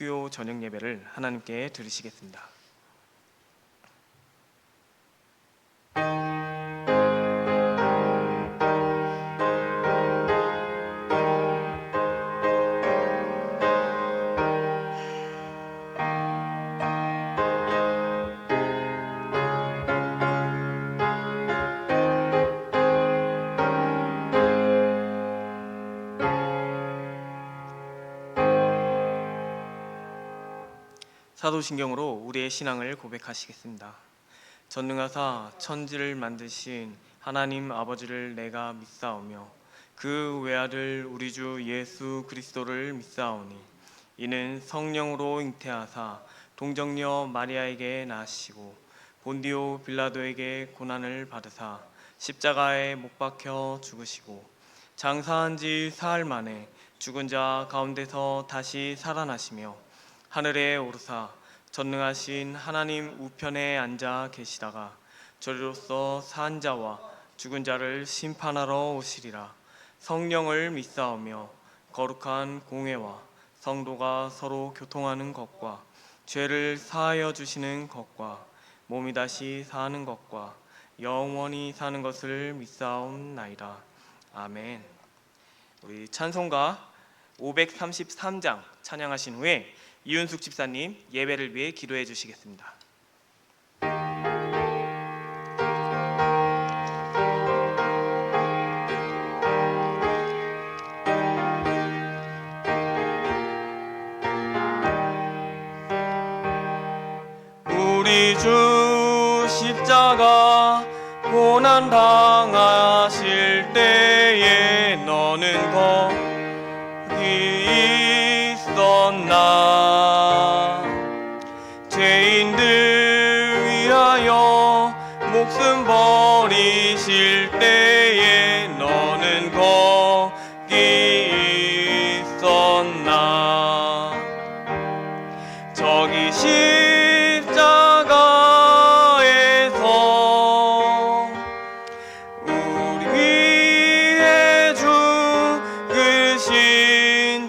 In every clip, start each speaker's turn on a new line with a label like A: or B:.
A: 수요 저녁 예배를 하나님께 드리시겠습니다. 사도신경으로 우리의 신앙을 고백하시겠습니다. 전능하사 천지를 만드신 하나님 아버지를 내가 믿사오며 그 외아들 우리 주 예수 그리스도를 믿사오니 이는 성령으로 잉태하사 동정녀 마리아에게 낳으시고 본디오 빌라도에게 고난을 받으사 십자가에 못 박혀 죽으시고 장사한 지 사흘 만에 죽은 자 가운데서 다시 살아나시며 하늘에 오르사 전능하신 하나님 우편에 앉아 계시다가 저리로서 산 자와 죽은 자를 심판하러 오시리라. 성령을 믿사오며 거룩한 공회와 성도가 서로 교통하는 것과 죄를 사하여 주시는 것과 몸이 다시 사는 것과 영원히 사는 것을 믿사옵나이다. 아멘. 우리 찬송가 533장 찬양하신 후에 이윤숙 집사님 예배를 위해 기도해 주시겠습니다. 우리 주 십자가 고난 당하실 때에 너는 거기 있었나. 죄인들 위하여 목숨 버리실 때에 너는 거기 있었나. 저기 십자가에서 우리 위해 죽으신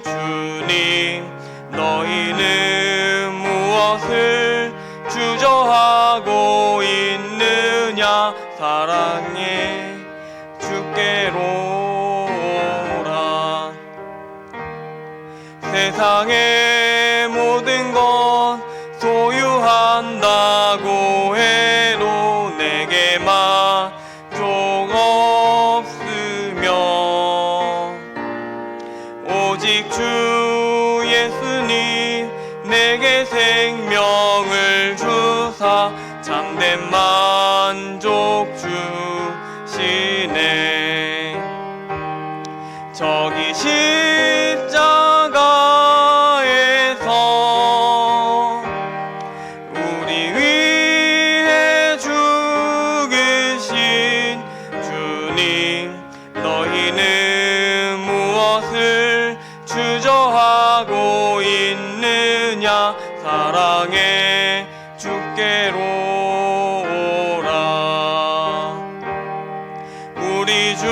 A: 주님, 너희는 무엇을 주저하고 있느냐. 사랑해 주께로 오라. 세상의 모든 것 소유한다고 해도 내게 만족 없으며 오직 주 예수님 내게 생명을 주사 참된 만족 주시네. 저기 십자가에서 우리 위해 죽으신 주님, 너희는 무엇을 주저하고 있느냐. 사랑해 주께로 오라. 우리 주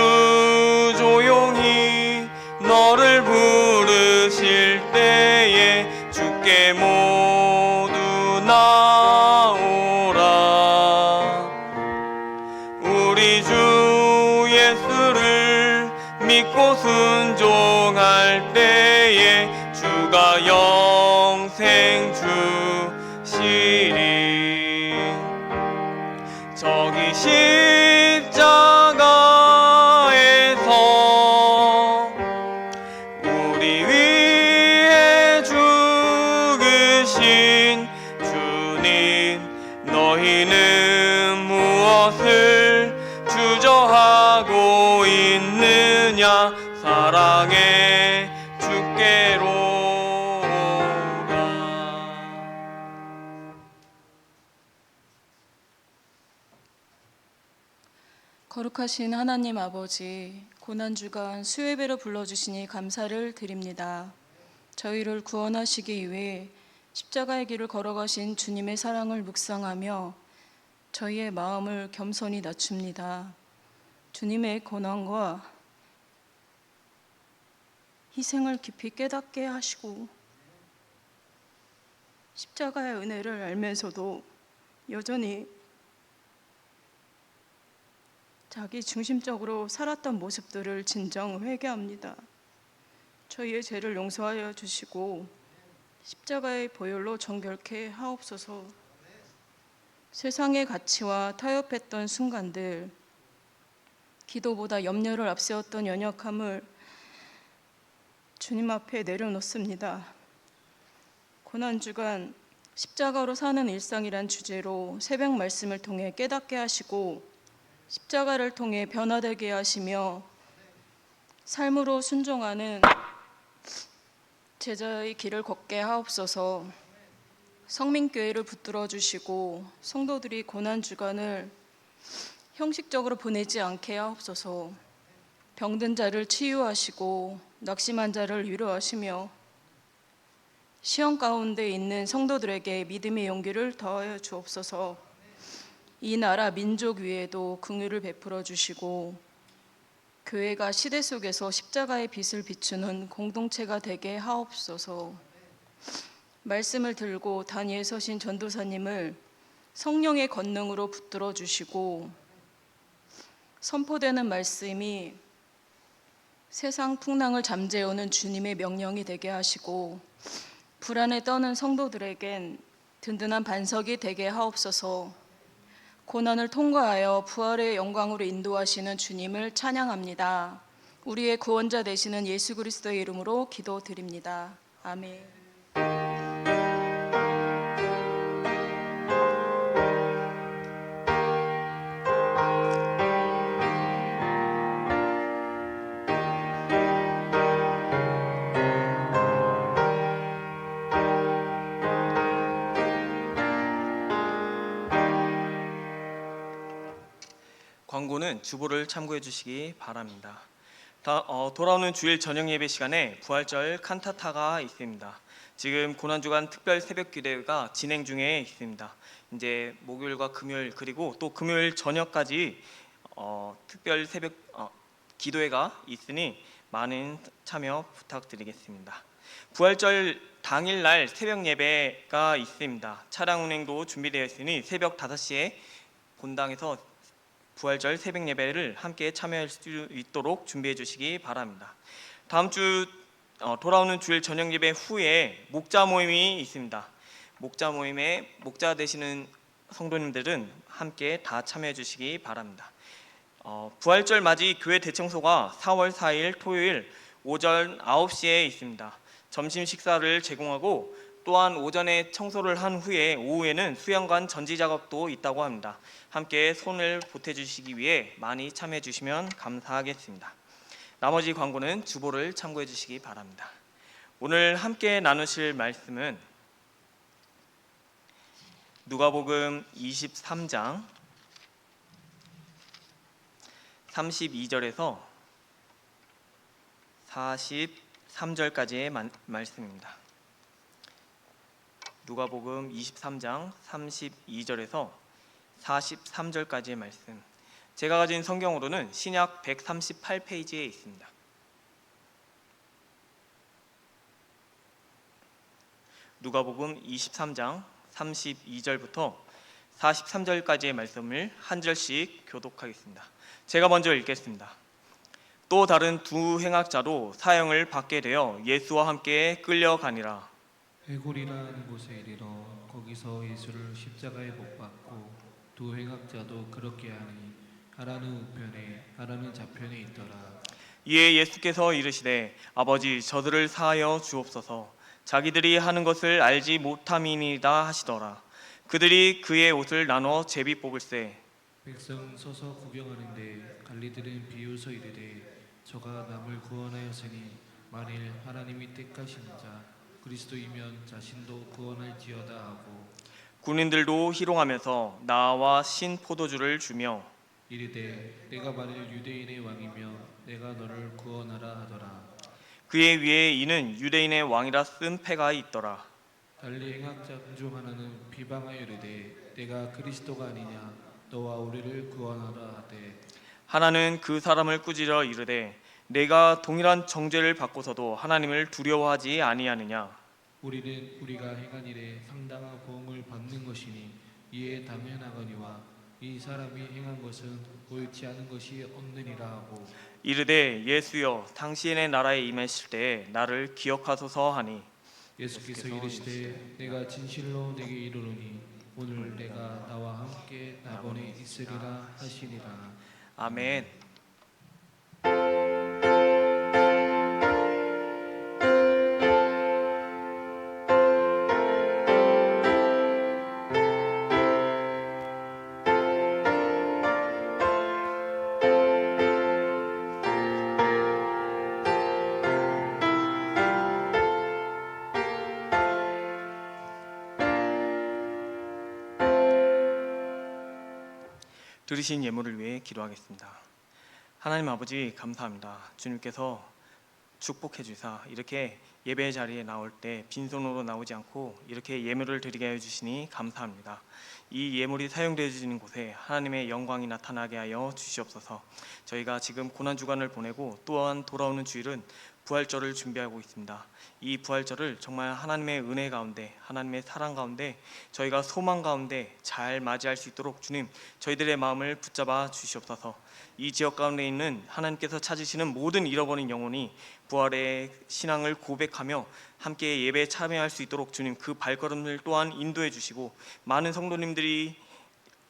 A: 조용히 너를 부르실 때에 주께 모두 나오라. 우리 주 예수를 믿고 순종할 때에 주가 영생 주시리. 저기 십자가에서 우리 위해 죽으신 주님, 너희는 무엇을 주저하고 있느냐. 사랑해 주께로 오라.
B: 거룩하신 하나님 아버지, 고난주간 수요예배로 불러주시니 감사를 드립니다. 저희를 구원하시기 위해 십자가의 길을 걸어가신 주님의 사랑을 묵상하며 저희의 마음을 겸손히 낮춥니다. 주님의 고난과 희생을 깊이 깨닫게 하시고 십자가의 은혜를 알면서도 여전히 자기 중심적으로 살았던 모습들을 진정 회개합니다. 저희의 죄를 용서하여 주시고 십자가의 보혈로 정결케 하옵소서. 세상의 가치와 타협했던 순간들, 기도보다 염려를 앞세웠던 연약함을 주님 앞에 내려놓습니다. 고난주간 십자가로 사는 일상이란 주제로 새벽 말씀을 통해 깨닫게 하시고 십자가를 통해 변화되게 하시며 삶으로 순종하는 제자의 길을 걷게 하옵소서. 성민교회를 붙들어 주시고 성도들이 고난주간을 형식적으로 보내지 않게 하옵소서. 병든 자를 치유하시고 낙심한 자를 위로하시며 시험 가운데 있는 성도들에게 믿음의 용기를 더하여 주옵소서. 이 나라 민족 위에도 긍휼을 베풀어 주시고 교회가 시대 속에서 십자가의 빛을 비추는 공동체가 되게 하옵소서. 말씀을 들고 단위에 서신 전도사님을 성령의 권능으로 붙들어 주시고 선포되는 말씀이 세상 풍랑을 잠재우는 주님의 명령이 되게 하시고 불안에 떠는 성도들에겐 든든한 반석이 되게 하옵소서. 고난을 통과하여 부활의 영광으로 인도하시는 주님을 찬양합니다. 우리의 구원자 되시는 예수 그리스도의 이름으로 기도드립니다. 아멘.
A: 광고는 주보를 참고해 주시기 바랍니다. 돌아오는 주일 저녁 예배 시간에 부활절 칸타타가 있습니다. 지금 고난주간 특별 새벽 기도회가 진행 중에 있습니다. 이제 목요일과 금요일 그리고 또 금요일 저녁까지 특별 새벽 기도회가 있으니 많은 참여 부탁드리겠습니다. 부활절 당일날 새벽 예배가 있습니다. 차량 운행도 준비되어 있으니 새벽 5시에 본당에서 부활절 새벽 예배를 함께 참여할 수 있도록 준비해 주시기 바랍니다. 다음 주 돌아오는 주일 저녁 예배 후에 목자 모임이 있습니다. 목자 모임에 목자 되시는 성도님들은 함께 다 참여해 주시기 바랍니다. 부활절 맞이 교회 대청소가 4월 4일 토요일 오전 9시에 있습니다. 점심 식사를 제공하고 또한 오전에 청소를 한 후에 오후에는 수영관 전지 작업도 있다고 합니다. 함께 손을 보태주시기 위해 많이 참여해 주시면 감사하겠습니다. 나머지 광고는 주보를 참고해 주시기 바랍니다. 오늘 함께 나누실 말씀은 누가복음 23장 32절에서 43절까지의 말씀입니다. 누가복음 23장 32절에서 43절까지의 말씀. 제가 가진 성경으로는 신약 138페이지에 있습니다. 누가복음 23장 32절부터 43절까지의 말씀을 한 절씩 교독하겠습니다. 제가 먼저 읽겠습니다. 또 다른 두 행악자도 사형을 받게 되어 예수와 함께 끌려가니라.
C: 회골이라는 곳에 이르러 거기서 예수를 십자가에 못 박고 두 행악자도 그렇게 하니 하나는 우편에 하나는 좌편에 있더라.
A: 이에 예수께서 이르시되 아버지 저들을 사하여 주옵소서. 자기들이 하는 것을 알지 못함이니이다 하시더라. 그들이 그의 옷을 나눠 제비 뽑을세.
C: 백성 서서 구경하는데 관리들은 비웃어 이르되 저가 남을 구원하였으니 만일 하나님이 택하신 자 그리스도이면 자신도 구원할지어다 하고
A: 군인들도 희롱하면서 나와 신 포도주를 주며
C: 이르되 내가 만일 유대인의 왕이며 내가 너를 구원하라 하더라.
A: 그의 위에 이는 유대인의 왕이라 쓴 패가 있더라.
C: 달리 행악자 중 하나는 비방하여 이르되 내가 그리스도가 아니냐 너와 우리를 구원하라 하되
A: 하나는 그 사람을 꾸짖어 이르되 내가 동일한 정죄를 받고서도 하나님을 두려워하지 아니하느냐.
C: 우리가 행한 일에 상당한 보응을 받는 것이니 이에 당연하거니와 이 사람이 행한 것은 옳지 않은 것이 없느니라 하고
A: 이르되 예수여 당신의 나라에 임하실 때에 나를 기억하소서 하니
C: 예수께서 이르시되 내가 진실로 내게 이르노니 오늘 내가 나와 함께 낙원에 있으리라 하시니라.
A: 아멘. 들으신 예물을 위해 기도하겠습니다. 하나님 아버지 감사합니다. 주님께서 축복해 주사 이렇게 예배 자리에 나올 때 빈손으로 나오지 않고 이렇게 예물을 드리게 해 주시니 감사합니다. 이 예물이 사용되어지는 곳에 하나님의 영광이 나타나게 하여 주시옵소서. 저희가 지금 고난 주간을 보내고 또한 돌아오는 주일은 부활절을 준비하고 있습니다. 이 부활절을 정말 하나님의 은혜 가운데 하나님의 사랑 가운데 저희가 소망 가운데 잘 맞이할 수 있도록 주님 저희들의 마음을 붙잡아 주시옵소서. 이 지역 가운데 있는 하나님께서 찾으시는 모든 잃어버린 영혼이 부활의 신앙을 고백하며 함께 예배에 참여할 수 있도록 주님 그 발걸음을 또한 인도해 주시고 많은 성도님들이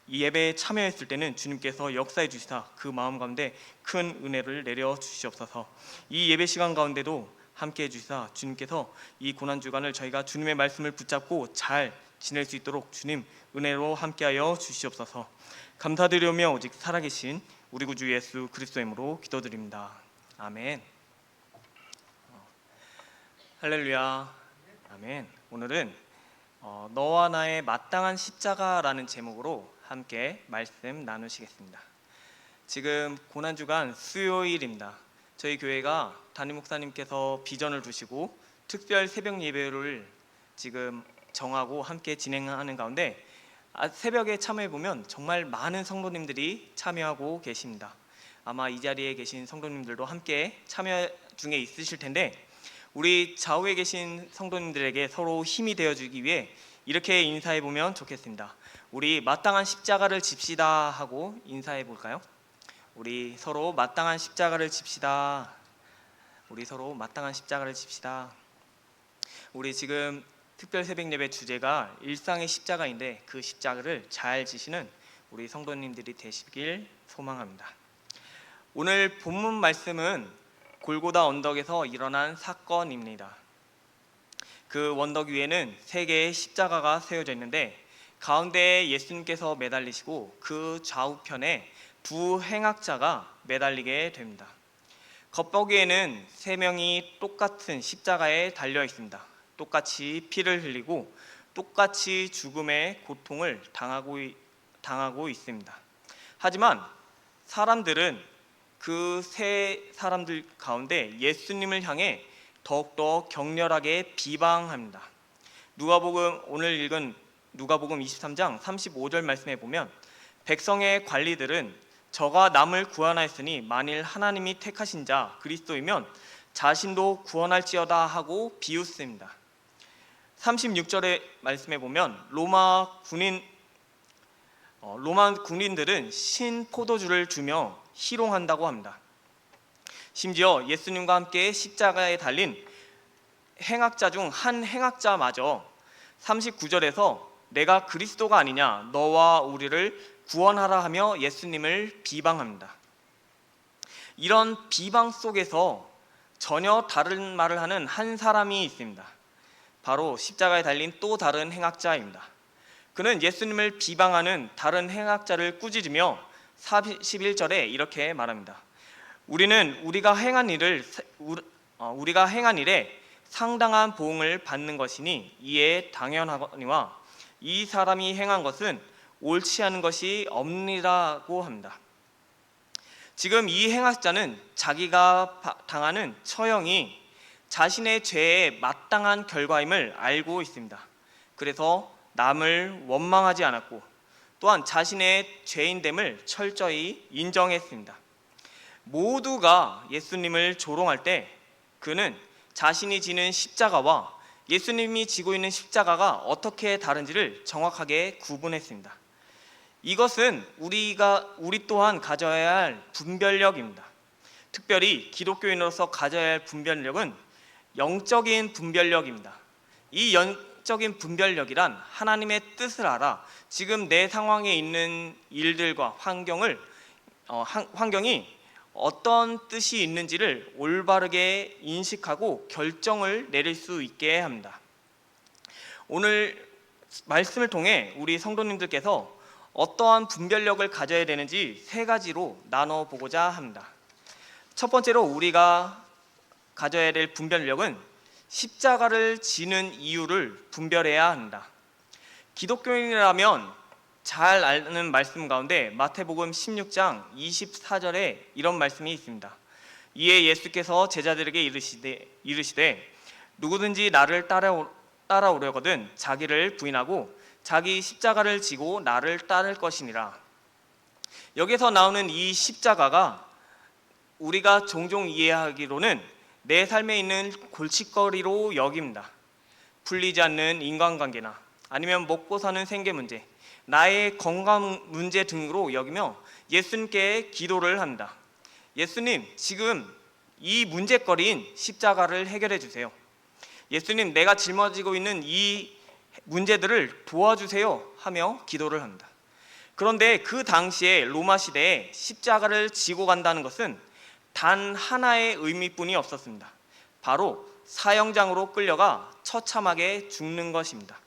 A: 이 예배에 참여했을 때는 주님께서 역사해 주시사 그 마음 가운데 큰 은혜를 내려 주시옵소서. 이 예배 시간 가운데도 함께 해주시사 주님께서 이 고난주간을 저희가 주님의 말씀을 붙잡고 잘 지낼 수 있도록 주님 은혜로 함께하여 주시옵소서. 감사드리며 오직 살아계신 우리 구주 예수 그리스도의 이름으로 기도드립니다. 아멘. 할렐루야. 아멘. 오늘은 너와 나의 마땅한 십자가라는 제목으로 함께 말씀 나누시겠습니다. 지금 고난주간 수요일입니다. 저희 교회가 담임 목사님께서 비전을 주시고 특별 새벽 예배를 지금 정하고 함께 진행하는 가운데 새벽에 참여해 보면 정말 많은 성도님들이 참여하고 계십니다. 아마 이 자리에 계신 성도님들도 함께 참여 중에 있으실 텐데 우리 좌우에 계신 성도님들에게 서로 힘이 되어주기 위해 이렇게 인사해 보면 좋겠습니다. 우리 마땅한 십자가를 집시다 하고 인사해 볼까요? 우리 서로 마땅한 십자가를 집시다. 우리 서로 마땅한 십자가를 집시다. 우리 지금 특별 새벽 예배 주제가 일상의 십자가인데 그 십자가를 잘 지시는 우리 성도님들이 되시길 소망합니다. 오늘 본문 말씀은 골고다 언덕에서 일어난 사건입니다. 그 언덕 위에는 3개의 십자가가 세워져 있는데 가운데에 예수님께서 매달리시고 그 좌우편에 2 행악자가 매달리게 됩니다. 겉보기에는 3명이 똑같은 십자가에 달려 있습니다. 똑같이 피를 흘리고 똑같이 죽음의 고통을 당하고 있습니다. 하지만 사람들은 그 3 사람들 가운데 예수님을 향해 더욱더 격렬하게 비방합니다. 오늘 읽은 누가복음 23장 35절 말씀에 보면 백성의 관리들은 저가 남을 구원하였으니 만일 하나님이 택하신 자 그리스도이면 자신도 구원할지어다 하고 비웃습니다. 36절의 말씀에 보면 로마 군인들은 신 포도주를 주며 희롱한다고 합니다. 심지어 예수님과 함께 십자가에 달린 행악자 중 한 행악자마저 39절에서 내가 그리스도가 아니냐 너와 우리를 구원하라 하며 예수님을 비방합니다. 이런 비방 속에서 전혀 다른 말을 하는 한 사람이 있습니다. 바로 십자가에 달린 또 다른 행악자입니다. 그는 예수님을 비방하는 다른 행악자를 꾸짖으며 41절에 이렇게 말합니다. 우리가 행한 일에 상당한 보응을 받는 것이니 이에 당연하거니와 이 사람이 행한 것은 옳지 않은 것이 없느니라고 합니다. 지금 이 행악자는 자기가 당하는 처형이 자신의 죄에 마땅한 결과임을 알고 있습니다. 그래서 남을 원망하지 않았고 또한 자신의 죄인됨을 철저히 인정했습니다. 모두가 예수님을 조롱할 때 그는 자신이 지는 십자가와 예수님이 지고 있는 십자가가 어떻게 다른지를 정확하게 구분했습니다. 이것은 우리 또한 가져야 할 분별력입니다. 특별히 기독교인으로서 가져야 할 분별력은 영적인 분별력입니다. 이 영적인 분별력이란 하나님의 뜻을 알아 지금 내 상황에 있는 일들과 환경이 어떤 뜻이 있는지를 올바르게 인식하고 결정을 내릴 수 있게 합니다. 오늘 말씀을 통해 우리 성도님들께서 어떠한 분별력을 가져야 되는지 세 가지로 나눠보고자 합니다. 첫 번째로 우리가 가져야 될 분별력은 십자가를 지는 이유를 분별해야 한다. 기독교인이라면 잘 아는 말씀 가운데 마태복음 16장 24절에 이런 말씀이 있습니다. 이에 예수께서 제자들에게 이르시되 누구든지 나를 따라오려거든 자기를 부인하고 자기 십자가를 지고 나를 따를 것이니라. 여기서 나오는 이 십자가가 우리가 종종 이해하기로는 내 삶에 있는 골칫거리로 여깁니다. 풀리지 않는 인간관계나 아니면 먹고 사는 생계 문제, 나의 건강 문제 등으로 여기며 예수님께 기도를 합니다. 예수님, 지금 이 문제거리인 십자가를 해결해 주세요. 예수님, 내가 짊어지고 있는 이 문제들을 도와주세요 하며 기도를 합니다. 그런데 그 당시에 로마 시대에 십자가를 지고 간다는 것은 단 하나의 의미뿐이 없었습니다. 바로 사형장으로 끌려가 처참하게 죽는 것입니다.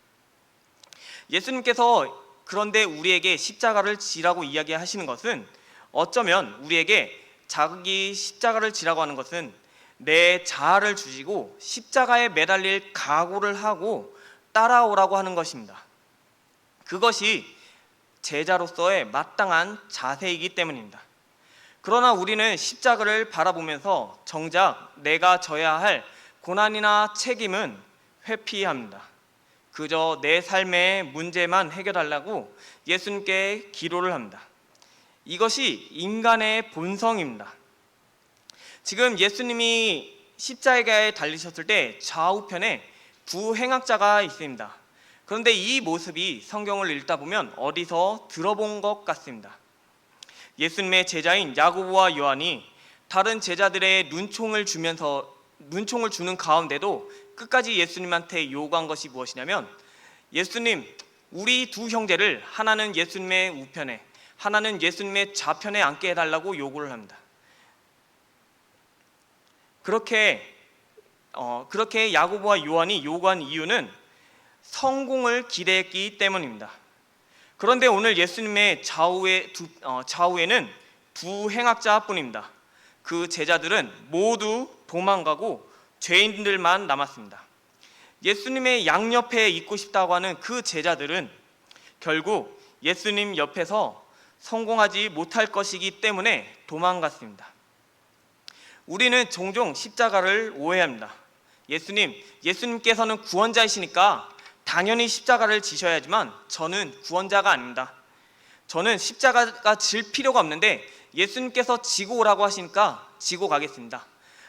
A: 예수님께서 그런데 우리에게 십자가를 지라고 이야기하시는 것은 어쩌면 우리에게 자기 십자가를 지라고 하는 것은 내 자아를 주시고 십자가에 매달릴 각오를 하고 따라오라고 하는 것입니다. 그것이 제자로서의 마땅한 자세이기 때문입니다. 그러나 우리는 십자가를 바라보면서 정작 내가 져야 할 고난이나 책임은 회피합니다. 그저 내 삶의 문제만 해결하려고 예수님께 기도를 합니다. 이것이 인간의 본성입니다. 지금 예수님이 십자가에 달리셨을 때 좌우편에 부행악자가 있습니다. 그런데 이 모습이 성경을 읽다 보면 어디서 들어본 것 같습니다. 예수님의 제자인 야고보와 요한이 다른 제자들의 눈총을 주는 가운데도 끝까지 예수님한테 요구한 것이 무엇이냐면, 예수님, 우리 두 형제를 하나는 예수님의 우편에 하나는 예수님의 좌편에 앉게 해달라고 요구를 합니다. 그렇게 야고보와 요한이 요구한 이유는 성공을 기대했기 때문입니다. 그런데 오늘 예수님의 좌우에는 두 행악자뿐입니다. 그 제자들은 모두 도망가고 죄인들만 남았습니다. 예수님의 양옆에 있고 싶다고 하는 그 제자들은 결국 예수님 옆에서 성공하지 못할 것이기 때문에 도망갔습니다. 우리는 종종 십자가를 오해합니다. 예수님께서는 구원자이시니까 당연히 십자가를 지셔야지만 저는 구원자가 아닙니다. 저는 십자가가 질 필요가 없는데 예수님께서 지고 오라고 하시니까 지고 가겠습니다.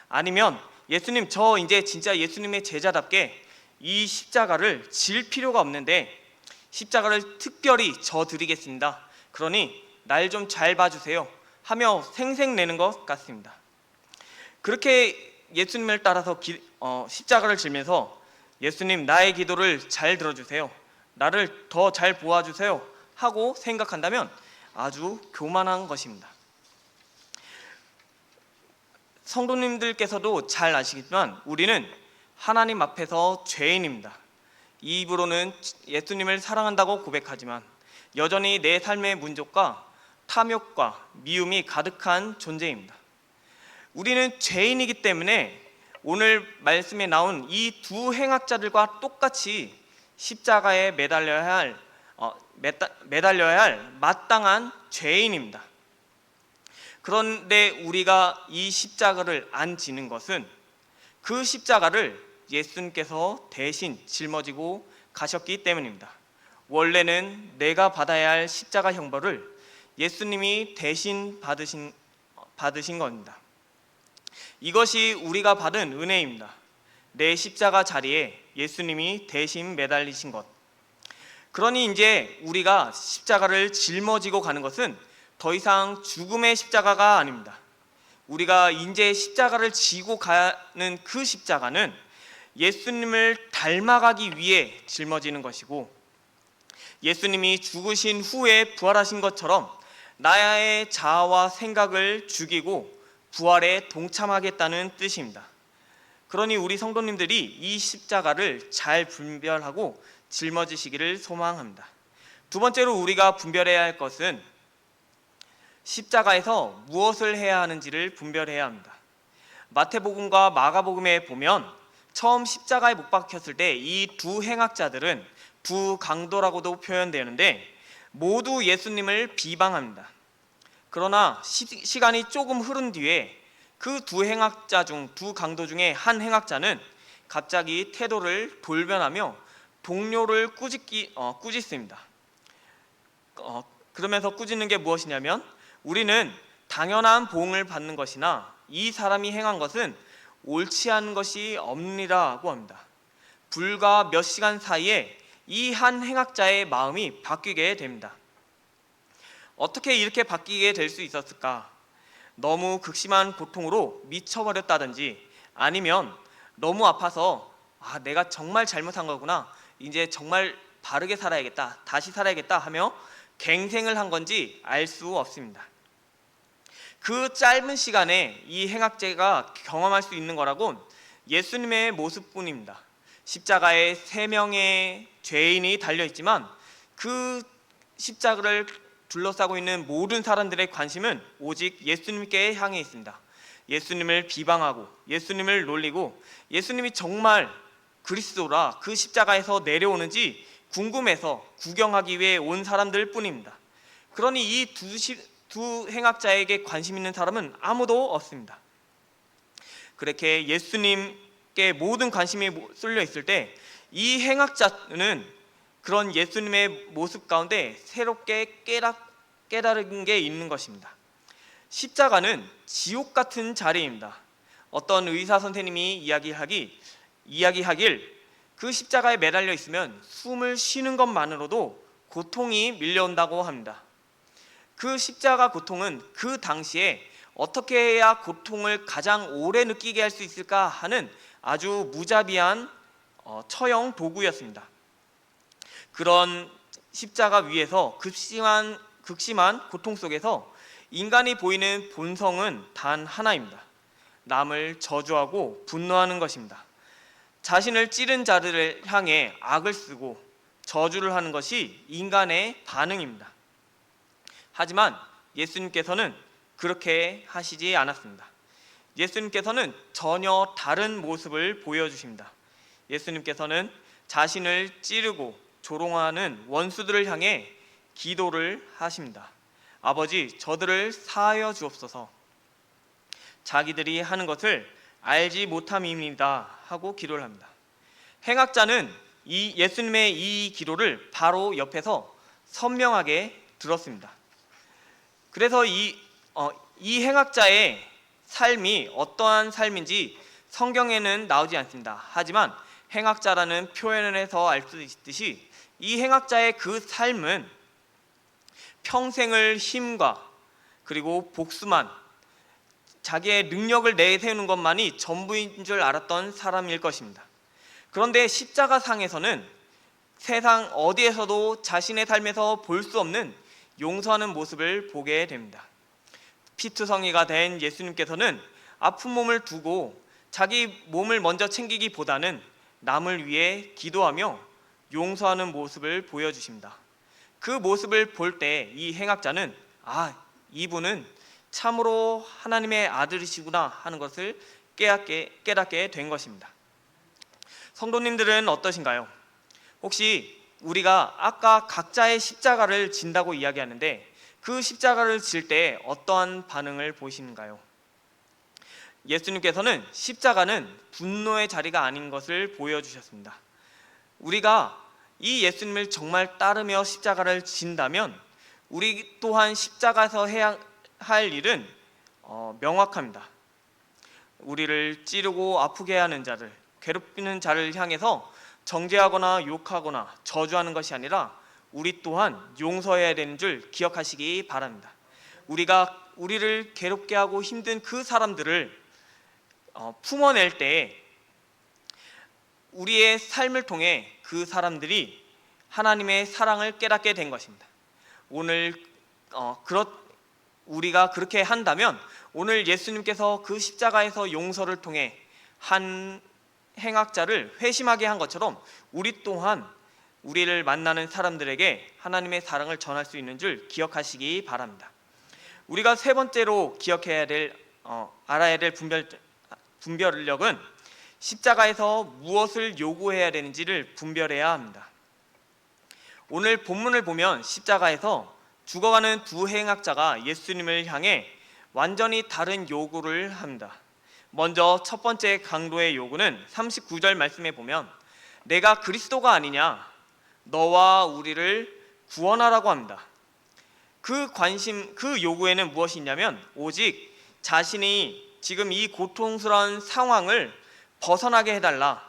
A: 아니면 예수님, 저 이제 진짜 예수님의 제자답게 이 십자가를 질 필요가 없는데 십자가를 특별히 져 드리겠습니다. 그러니 날 좀 잘 봐주세요 하며 생색내는 것 같습니다. 그렇게 예수님을 따라서 십자가를 지면서 예수님, 나의 기도를 잘 들어주세요, 나를 더 잘 보아주세요 하고 생각한다면 아주 교만한 것입니다. 성도님들께서도 잘 아시겠지만 우리는 하나님 앞에서 죄인입니다. 입으로는 예수님을 사랑한다고 고백하지만 여전히 내 삶의 문제과 탐욕과 미움이 가득한 존재입니다. 우리는 죄인이기 때문에 오늘 말씀에 나온 이 두 행악자들과 똑같이 십자가에 매달려야 할 마땅한 죄인입니다. 그런데 우리가 이 십자가를 안 지는 것은 그 십자가를 예수님께서 대신 짊어지고 가셨기 때문입니다. 원래는 내가 받아야 할 십자가 형벌을 예수님이 대신 받으신 겁니다. 이것이 우리가 받은 은혜입니다. 내 십자가 자리에 예수님이 대신 매달리신 것. 그러니 이제 우리가 십자가를 짊어지고 가는 것은 더 이상 죽음의 십자가가 아닙니다. 우리가 이제 십자가를 지고 가는 그 십자가는 예수님을 닮아가기 위해 짊어지는 것이고, 예수님이 죽으신 후에 부활하신 것처럼 나의 자아와 생각을 죽이고 부활에 동참하겠다는 뜻입니다. 그러니 우리 성도님들이 이 십자가를 잘 분별하고 짊어지시기를 소망합니다. 두 번째로 우리가 분별해야 할 것은 십자가에서 무엇을 해야 하는지를 분별해야 합니다. 마태복음과 마가복음에 보면 처음 십자가에 못 박혔을 때 이 두 행악자들은 부강도라고도 표현되는데 모두 예수님을 비방합니다. 그러나 시간이 조금 흐른 뒤에 그 두 행악자 중, 두 강도 중에 한 행악자는 갑자기 태도를 돌변하며 동료를 꾸짖습니다. 그러면서 꾸짖는 게 무엇이냐면, 우리는 당연한 보응을 받는 것이나 이 사람이 행한 것은 옳지 않은 것이 없느니라고 합니다. 불과 몇 시간 사이에 이 한 행악자의 마음이 바뀌게 됩니다. 어떻게 이렇게 바뀌게 될 수 있었을까? 너무 극심한 고통으로 미쳐버렸다든지, 아니면 너무 아파서 내가 정말 잘못한 거구나, 이제 정말 바르게 살아야겠다, 다시 살아야겠다 하며 갱생을 한 건지 알 수 없습니다. 그 짧은 시간에 이 행악자가 경험할 수 있는 거라곤 예수님의 모습뿐입니다. 십자가에 3명의 죄인이 달려있지만 그 십자가를 둘러싸고 있는 모든 사람들의 관심은 오직 예수님께 향해 있습니다. 예수님을 비방하고 예수님을 놀리고 예수님이 정말 그리스도라 그 십자가에서 내려오는지 궁금해서 구경하기 위해 온 사람들 뿐입니다. 그러니 이 두 행악자에게 관심 있는 사람은 아무도 없습니다. 그렇게 예수님께 모든 관심이 쏠려 있을 때 이 행악자는 그런 예수님의 모습 가운데 새롭게 깨달은 게 있는 것입니다. 십자가는 지옥 같은 자리입니다. 어떤 의사 선생님이 이야기하길 그 십자가에 매달려 있으면 숨을 쉬는 것만으로도 고통이 밀려온다고 합니다. 그 십자가 고통은 그 당시에 어떻게 해야 고통을 가장 오래 느끼게 할 수 있을까 하는 아주 무자비한 처형 도구였습니다. 그런 십자가 위에서 극심한 고통 속에서 인간이 보이는 본성은 단 하나입니다. 남을 저주하고 분노하는 것입니다. 자신을 찌른 자들을 향해 악을 쓰고 저주를 하는 것이 인간의 반응입니다. 하지만 예수님께서는 그렇게 하시지 않았습니다. 예수님께서는 전혀 다른 모습을 보여주십니다. 예수님께서는 자신을 찌르고 조롱하는 원수들을 향해 기도를 하십니다. 아버지, 저들을 사하여 주옵소서. 자기들이 하는 것을 알지 못함입니다 하고 기도를 합니다. 행악자는 이 예수님의 이 기도를 바로 옆에서 선명하게 들었습니다. 그래서 이 행악자의 삶이 어떠한 삶인지 성경에는 나오지 않습니다. 하지만 행악자라는 표현을 해서 알 수 있듯이 이 행악자의 그 삶은 평생을 힘과 그리고 복수만, 자기의 능력을 내세우는 것만이 전부인 줄 알았던 사람일 것입니다. 그런데 십자가상에서는 세상 어디에서도 자신의 삶에서 볼 수 없는 용서하는 모습을 보게 됩니다. 피투성이가 된 예수님께서는 아픈 몸을 두고 자기 몸을 먼저 챙기기보다는 남을 위해 기도하며 용서하는 모습을 보여주십니다. 그 모습을 볼 때 이 행악자는 이분은 참으로 하나님의 아들이시구나 하는 것을 깨닫게 된 것입니다. 성도님들은 어떠신가요? 혹시 우리가 아까 각자의 십자가를 진다고 이야기하는데 그 십자가를 질 때 어떠한 반응을 보이시는가요? 예수님께서는 십자가는 분노의 자리가 아닌 것을 보여주셨습니다. 우리가 이 예수님을 정말 따르며 십자가를 진다면 우리 또한 십자가에서 해야 할 일은 명확합니다. 우리를 찌르고 아프게 하는 자를, 괴롭히는 자를 향해서 정죄하거나 욕하거나 저주하는 것이 아니라 우리 또한 용서해야 되는 줄 기억하시기 바랍니다. 우리가 우리를 괴롭게 하고 힘든 그 사람들을 품어낼 때 우리의 삶을 통해 그 사람들이 하나님의 사랑을 깨닫게 된 것입니다. 오늘 우리가 그렇게 한다면 오늘 예수님께서 그 십자가에서 용서를 통해 한 행악자를 회심하게 한 것처럼 우리 또한 우리를 만나는 사람들에게 하나님의 사랑을 전할 수 있는 줄 기억하시기 바랍니다. 우리가 세 번째로 알아야 될 분별력은 십자가에서 무엇을 요구해야 되는지를 분별해야 합니다. 오늘 본문을 보면 십자가에서 죽어가는 두 행악자가 예수님을 향해 완전히 다른 요구를 합니다. 먼저 첫 번째 강도의 요구는 39절 말씀에 보면 내가 그리스도가 아니냐 너와 우리를 구원하라고 합니다. 그 요구에는 무엇이 있냐면 오직 자신이 지금 이 고통스러운 상황을 벗어나게 해달라,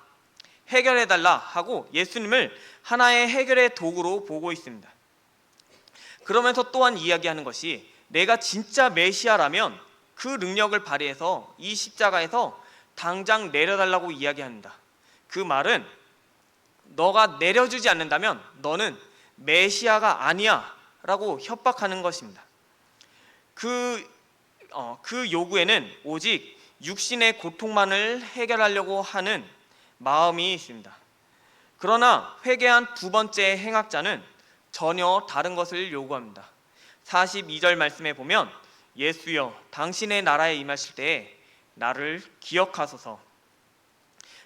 A: 해결해달라 하고 예수님을 하나의 해결의 도구로 보고 있습니다. 그러면서 또한 이야기하는 것이 내가 진짜 메시아라면 그 능력을 발휘해서 이 십자가에서 당장 내려달라고 이야기합니다. 그 말은 너가 내려주지 않는다면 너는 메시아가 아니야 라고 협박하는 것입니다. 그 요구에는 오직 육신의 고통만을 해결하려고 하는 마음이 있습니다. 그러나 회개한 두 번째 행악자는 전혀 다른 것을 요구합니다. 42절 말씀에 보면 예수여 당신의 나라에 임하실 때에 나를 기억하소서.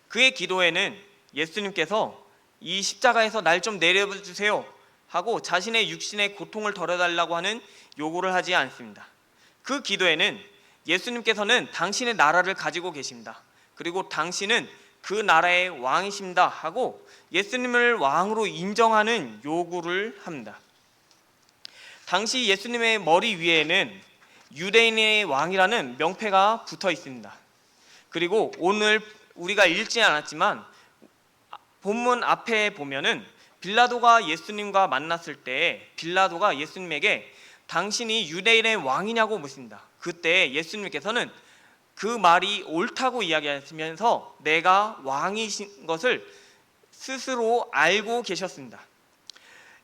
A: 그의 기도에는 예수님께서 이 십자가에서 날 좀 내려주세요 하고 자신의 육신의 고통을 덜어달라고 하는 요구를 하지 않습니다. 그 기도에는 예수님께서는 당신의 나라를 가지고 계십니다. 그리고 당신은 그 나라의 왕이십니다 하고 예수님을 왕으로 인정하는 요구를 합니다. 당시 예수님의 머리 위에는 유대인의 왕이라는 명패가 붙어 있습니다. 그리고 오늘 우리가 읽지 않았지만 본문 앞에 보면은 빌라도가 예수님과 만났을 때 빌라도가 예수님에게 당신이 유대인의 왕이냐고 묻습니다. 그때 예수님께서는 그 말이 옳다고 이야기하시면서 내가 왕이신 것을 스스로 알고 계셨습니다.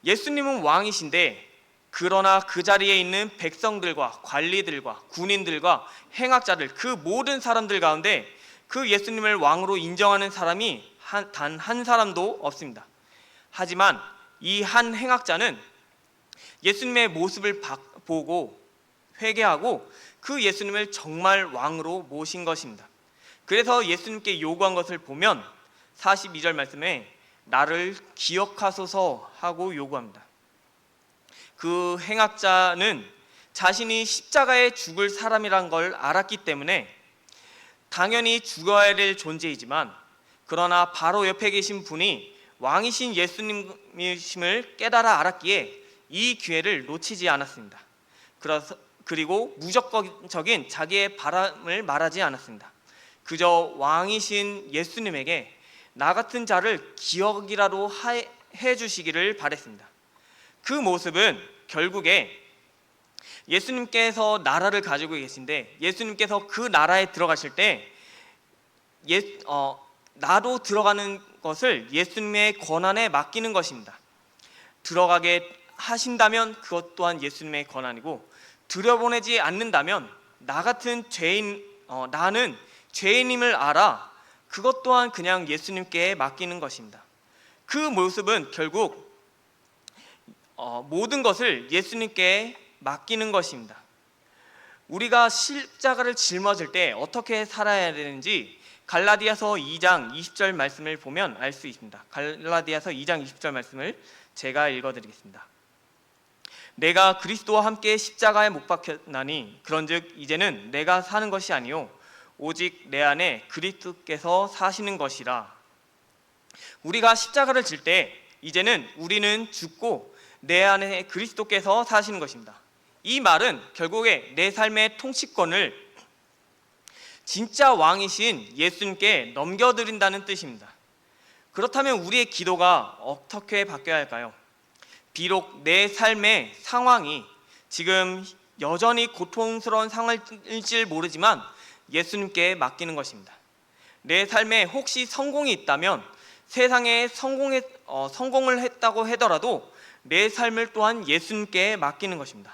A: 예수님은 왕이신데 그러나 그 자리에 있는 백성들과 관리들과 군인들과 행악자들 그 모든 사람들 가운데 그 예수님을 왕으로 인정하는 사람이 단 한 사람도 없습니다. 하지만 이 한 행악자는 예수님의 모습을 보고 회개하고 그 예수님을 정말 왕으로 모신 것입니다. 그래서 예수님께 요구한 것을 보면 42절 말씀에 나를 기억하소서 하고 요구합니다. 그 행악자는 자신이 십자가에 죽을 사람이란 걸 알았기 때문에 당연히 죽어야 될 존재이지만 그러나 바로 옆에 계신 분이 왕이신 예수님이심을 깨달아 알았기에 이 기회를 놓치지 않았습니다. 그리고 무조건적인 자기의 바람을 말하지 않았습니다. 그저 왕이신 예수님에게 나 같은 자를 기억이라도 해주시기를 바랬습니다. 그 모습은 결국에 예수님께서 나라를 가지고 계신데 예수님께서 그 나라에 들어가실 때 나도 들어가는 것을 예수님의 권한에 맡기는 것입니다. 들어가게 하신다면 그것 또한 예수님의 권한이고 들여보내지 않는다면 나 같은 나는 죄인임을 알아 그것 또한 그냥 예수님께 맡기는 것입니다. 그 모습은 결국 모든 것을 예수님께 맡기는 것입니다. 우리가 십자가를 짊어질 때 어떻게 살아야 되는지 갈라디아서 2장 20절 말씀을 보면 알 수 있습니다. 갈라디아서 2장 20절 말씀을 제가 읽어드리겠습니다. 내가 그리스도와 함께 십자가에 못 박혔나니 그런즉 이제는 내가 사는 것이 아니요 오직 내 안에 그리스도께서 사시는 것이라. 우리가 십자가를 질 때 이제는 우리는 죽고 내 안에 그리스도께서 사시는 것입니다. 이 말은 결국에 내 삶의 통치권을 진짜 왕이신 예수님께 넘겨드린다는 뜻입니다. 그렇다면 우리의 기도가 어떻게 바뀌어야 할까요? 비록 내 삶의 상황이 지금 여전히 고통스러운 상황일지 모르지만 예수님께 맡기는 것입니다. 내 삶에 혹시 성공이 있다면 세상에 성공을 했다고 하더라도 내 삶을 또한 예수님께 맡기는 것입니다.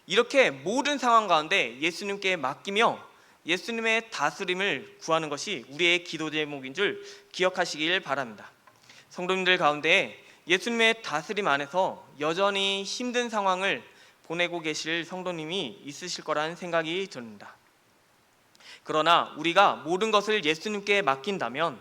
A: 이렇게 모든 상황 가운데 예수님께 맡기며 예수님의 다스림을 구하는 것이 우리의 기도 제목인 줄 기억하시길 바랍니다. 성도님들 가운데 예수님의 다스림 안에서 여전히 힘든 상황을 보내고 계실 성도님이 있으실 거라는 생각이 듭니다. 그러나 우리가 모든 것을 예수님께 맡긴다면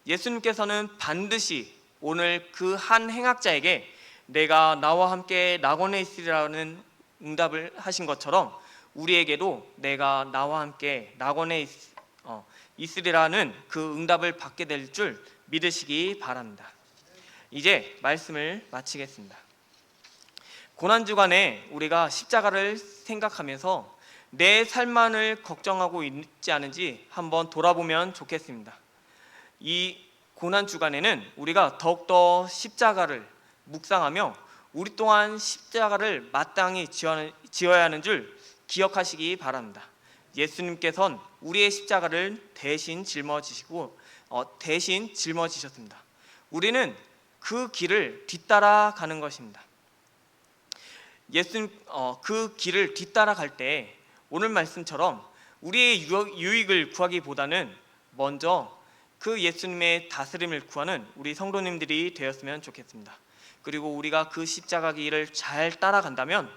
A: 예수님께서는 반드시 오늘 그 한 행악자에게 내가 나와 함께 낙원에 있으리라는 응답을 하신 것처럼 우리에게도 내가 나와 함께 낙원에 있으리라는 그 응답을 받게 될 줄 믿으시기 바랍니다. 이제 말씀을 마치겠습니다. 고난주간에 우리가 십자가를 생각하면서 내 삶만을 걱정하고 있지 않은지 한번 돌아보면 좋겠습니다. 이 고난주간에는 우리가 더욱더 십자가를 묵상하며 우리 또한 십자가를 마땅히 지어야 하는 줄 기억하시기 바랍니다. 예수님께서는 우리의 십자가를 대신 짊어지셨습니다. 우리는 그 길을 뒤따라 가는 것입니다. 그 길을 뒤따라 갈 때 오늘 말씀처럼 우리의 유익을 구하기보다는 먼저 그 예수님의 다스림을 구하는 우리 성도님들이 되었으면 좋겠습니다. 그리고 우리가 그 십자가 길을 잘 따라간다면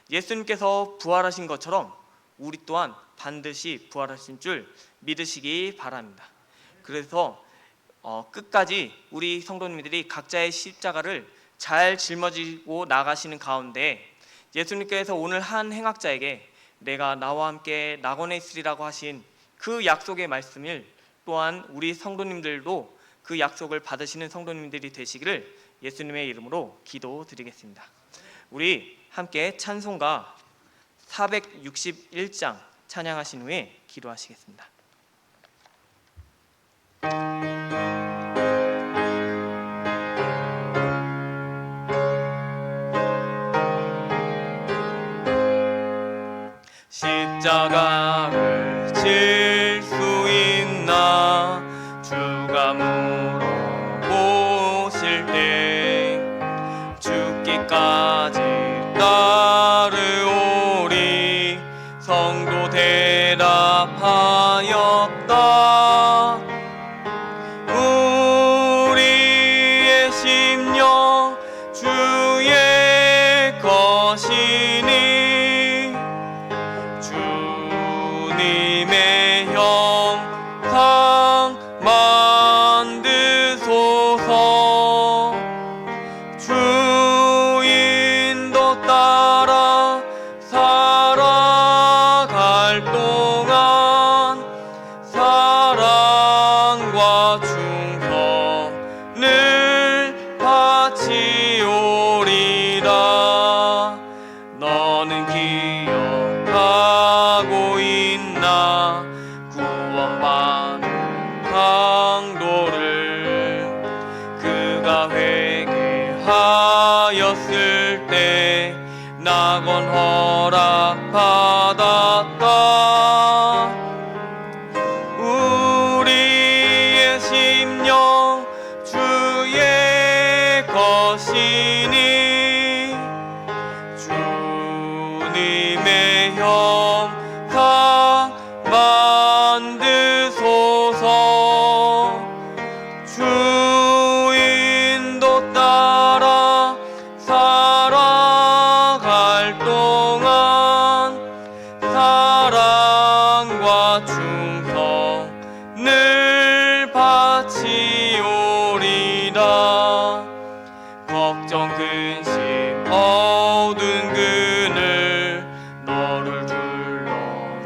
A: 예수님께서 부활하신 것처럼 우리 또한 반드시 부활하신 줄 믿으시기 바랍니다. 그래서 끝까지 우리 성도님들이 각자의 십자가를 잘 짊어지고 나가시는 가운데 예수님께서 오늘 한 행악자에게 내가 나와 함께 낙원에 있으리라고 하신 그 약속의 말씀을 또한 우리 성도님들도 그 약속을 받으시는 성도님들이 되시기를 예수님의 이름으로 기도드리겠습니다. 우리 함께 찬송가 461장 찬양하신 후에 기도하시겠습니다. 십자가를 질 수 있나 주가 물어보실 때 죽기까지 따르오리 성도 대답하였다. 우리의 심령 주의 것이니 주님의 형상 만드소서. 주인도 따라 살아갈 동안 사랑과 충성을 바치오리라. 너는 기억하고 있나 구원받은 강도를 그가 회개하였을 때 낙원 허락받았다. 우리의 심령 주의 것이니 주님의 형상 만드소서. 주인도 따라 살아갈 동안 사랑과 충성을 바치오리라. 걱정 근심 어두운 그늘 너를 둘러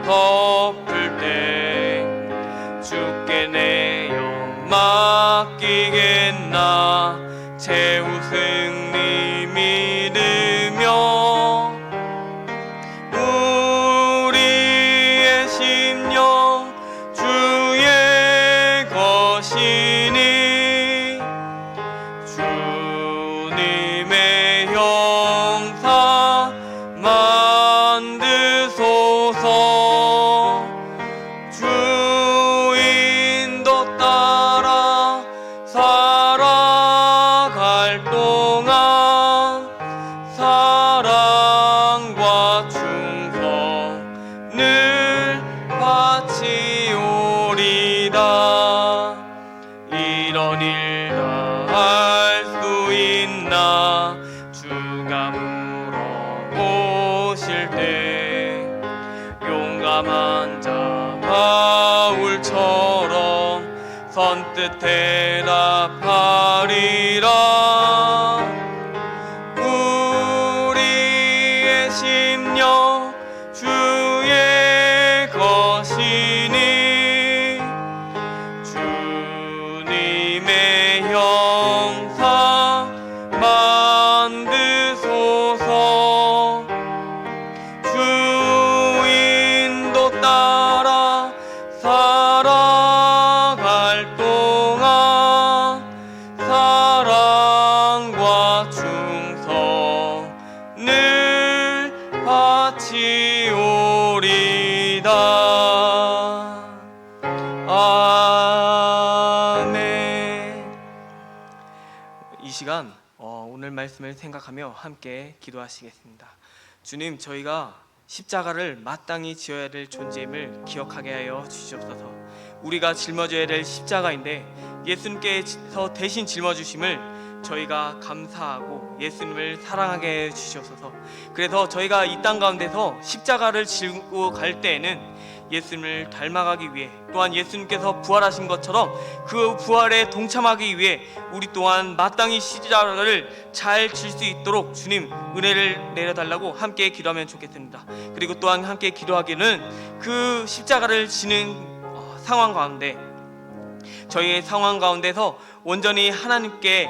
A: 덮을 때 주께 내 영 맡기겠나 최후 승리 믿으며. 우리의 심령 주의 것이니 용감한 자 바울처럼 선뜻 대답하리라. 우리의 심령 주의 것이니 주님의 형상 만드소서. 주인도 따라 살아갈 동안 사랑과 충성을 바치오리다. 아멘. 이 시간 오늘 말씀을 생각하며 함께 기도하시겠습니다. 주님, 저희가 십자가를 마땅히 지어야 될 존재임을 기억하게 하여 주시옵소서. 우리가 짊어져야 될 십자가인데 예수님께서 대신 짊어주심을 저희가 감사하고 예수님을 사랑하게 해 주시옵소서. 그래서 저희가 이 땅 가운데서 십자가를 지고 갈 때에는 예수님을 닮아가기 위해, 또한 예수님께서 부활하신 것처럼 그 부활에 동참하기 위해 우리 또한 마땅히 십자가를 잘 질 수 있도록 주님 은혜를 내려달라고 함께 기도하면 좋겠습니다. 그리고 또한 함께 기도하기는 그 십자가를 지는 상황 가운데, 저희의 상황 가운데서 온전히 하나님께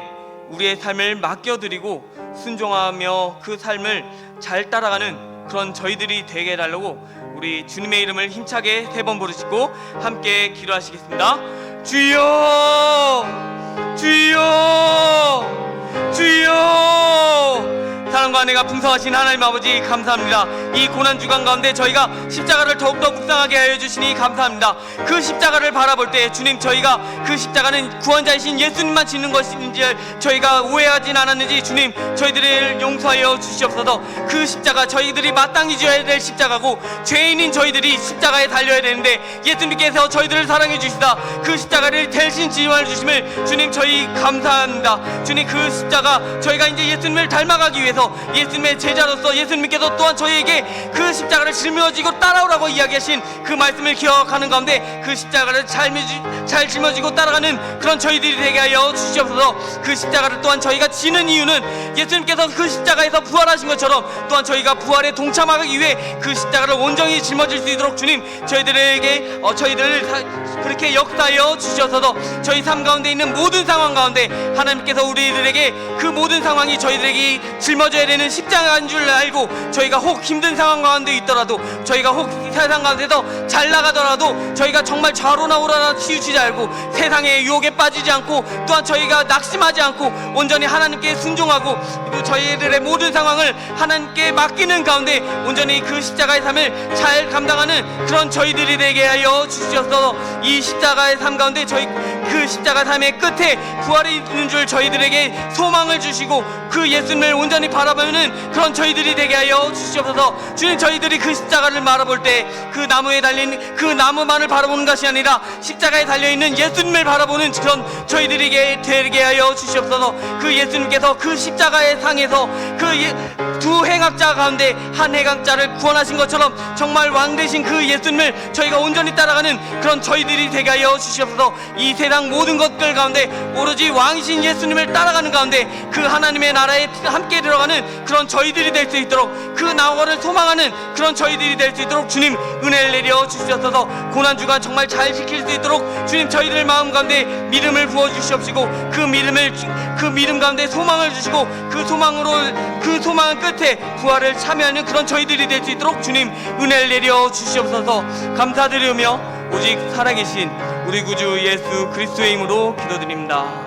A: 우리의 삶을 맡겨드리고 순종하며 그 삶을 잘 따라가는 그런 저희들이 되게 해달라고 우리 주님의 이름을 힘차게 3번 부르시고 함께 기도하시겠습니다. 주여, 주여, 주여. 사랑과 은혜가 풍성하신 하나님 아버지, 감사합니다. 이 고난주간 가운데 저희가 십자가를 더욱더 묵상하게 하여 주시니 감사합니다. 그 십자가를 바라볼 때 주님, 저희가 그 십자가는 구원자이신 예수님만 짓는 것인지 저희가 오해하진 않았는지 주님, 저희들을 용서하여 주시옵소서. 그 십자가 저희들이 마땅히 지어야 될 십자가고 죄인인 저희들이 십자가에 달려야 되는데 예수님께서 저희들을 사랑해 주시다 그 십자가를 대신 지원해 주심을 주님, 저희 감사합니다. 주님, 그 십자가 저희가 이제 예수님을 닮아가기 위해서 예수님의 제자로서 예수님께서 또한 저희에게 그 십자가를 짊어지고 따라오라고 이야기하신 그 말씀을 기억하는 가운데 그 십자가를 잘 짊어지고 따라가는 그런 저희들이 되게 하여 주시옵소서. 그 십자가를 또한 저희가 지는 이유는 예수님께서 그 십자가에서 부활하신 것처럼 또한 저희가 부활에 동참하기 위해 그 십자가를 온전히 짊어질 수 있도록 주님, 저희들에게 저희들을 그렇게 역사하여 주시옵소서. 저희 삶 가운데 있는 모든 상황 가운데 하나님께서 우리들에게 그 모든 상황이 저희들에게 짊어져야 되는 십자가인 줄 알고, 저희가 혹 힘든 상황 가운데 있더라도, 저희가 혹 세상 가운데서 잘 나가더라도 저희가 정말 좌로나 우로나 치우치지 않고 세상의 유혹에 빠지지 않고 또한 저희가 낙심하지 않고 온전히 하나님께 순종하고 또 저희들의 모든 상황을 하나님께 맡기는 가운데 온전히 그 십자가의 삶을 잘 감당하는 그런 저희들이 되게 하여 주시옵소서. 이 십자가의 삶 가운데 저희 그 십자가 삶의 끝에 부활이 있는 줄 저희들에게 소망을 주시고 그 예수님을 온전히 바라보는 그런 저희들이 되게 하여 주시옵소서. 주님, 저희들이 그 십자가를 바라볼 때 그 나무에 달린 그 나무만을 바라보는 것이 아니라 십자가에 달려있는 예수님을 바라보는 그런 저희들에게 되게 하여 주시옵소서. 그 예수님께서 그 십자가의 상에서 그 두 행악자 가운데 한 행악자를 구원하신 것처럼 정말 왕 되신 그 예수님을 저희가 온전히 따라가는 그런 저희들이 되게 하여 주시옵소서. 이 세상 모든 것들 가운데 오로지 왕이신 예수님을 따라가는 가운데 그 하나님의 나라에 함께 들어가는 그런 저희들이 될 수 있도록, 그 나라를 소망하는 그런 저희들이 될 수 있도록 주님 은혜를 내려 주시옵소서. 고난주간 정말 잘 지킬 수 있도록 주님, 저희들 마음 가운데 믿음을 부어 주시옵시고 그 믿음 가운데 소망을 주시고 그 소망 끝에 부활을 참여하는 그런 저희들이 될 수 있도록 주님 은혜를 내려 주시옵소서. 감사드리며 오직 살아계신 우리 구주 예수 그리스도의 이름으로 기도드립니다.